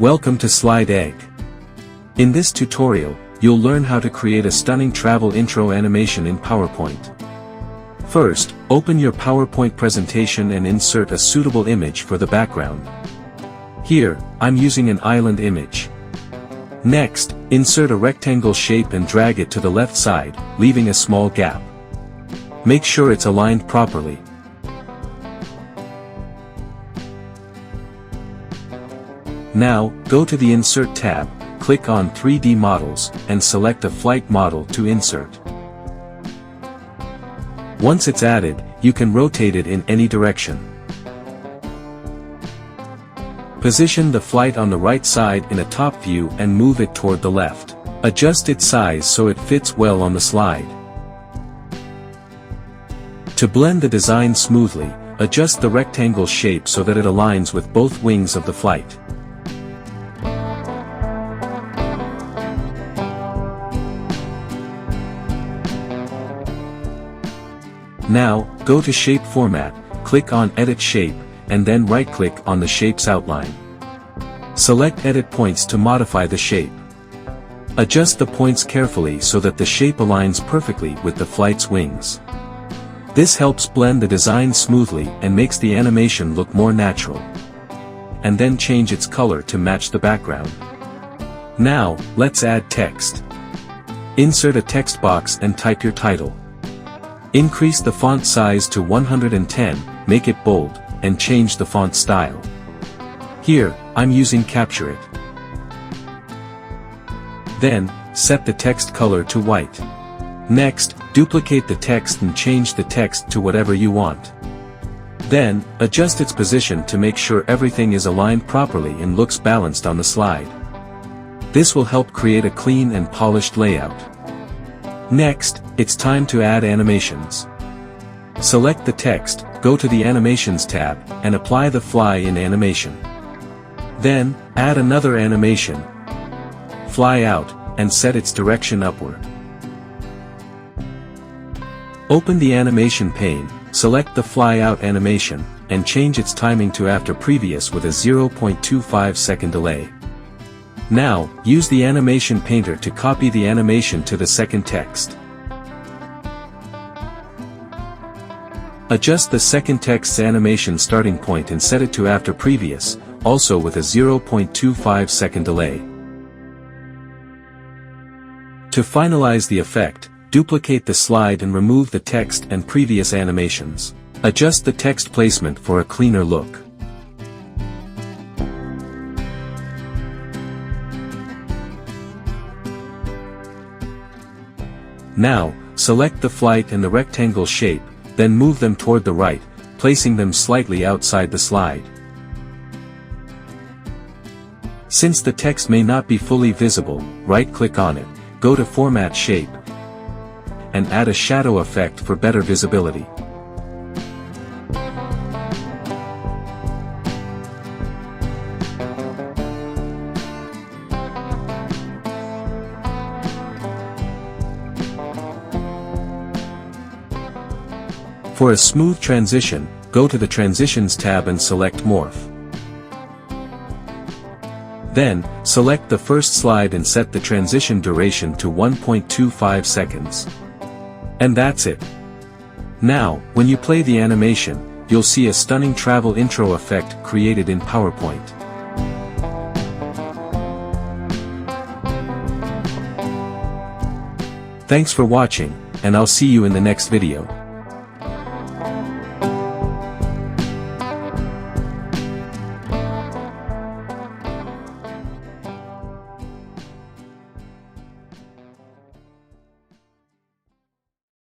Welcome to Slide Egg. In this tutorial, you'll learn how to create a stunning travel intro animation in PowerPoint. First, open your PowerPoint presentation and insert a suitable image for the background. Here, I'm using an island image. Next, insert a rectangle shape and drag it to the left side, leaving a small gap. Make sure it's aligned properly. Now, go to the Insert tab, click on 3D Models, and select a flight model to insert. Once it's added, you can rotate it in any direction. Position the flight on the right side in a top view and move it toward the left. Adjust its size so it fits well on the slide. To blend the design smoothly, adjust the rectangle shape so that it aligns with both wings of the flight. Now, go to Shape Format, click on Edit Shape, and then right-click on the shape's outline. Select Edit Points to modify the shape. Adjust the points carefully so that the shape aligns perfectly with the flight's wings. This helps blend the design smoothly and makes the animation look more natural. And then change its color to match the background. Now, let's add text. Insert a text box and type your title. Increase the font size to 110, make it bold, and change the font style. Here, I'm using Capture It. Then, set the text color to white. Next, duplicate the text and change the text to whatever you want. Then, adjust its position to make sure everything is aligned properly and looks balanced on the slide. This will help create a clean and polished layout. Next, it's time to add animations. Select the text, go to the Animations tab, and apply the fly in animation. Then, add another animation, Fly Out, and set its direction upward. Open the animation pane, select the Fly Out animation, and change its timing to after previous with a 0.25 second delay. Now, use the Animation Painter to copy the animation to the second text. Adjust the second text's animation starting point and set it to after previous, also with a 0.25 second delay. To finalize the effect, duplicate the slide and remove the text and previous animations. Adjust the text placement for a cleaner look. Now, select the flight and the rectangle shape, then move them toward the right, placing them slightly outside the slide. Since the text may not be fully visible, right-click on it, go to Format Shape, and add a shadow effect for better visibility. For a smooth transition, go to the Transitions tab and select Morph. Then, select the first slide and set the transition duration to 1.25 seconds. And that's it. Now, when you play the animation, you'll see a stunning travel intro effect created in PowerPoint. Thanks for watching, and I'll see you in the next video.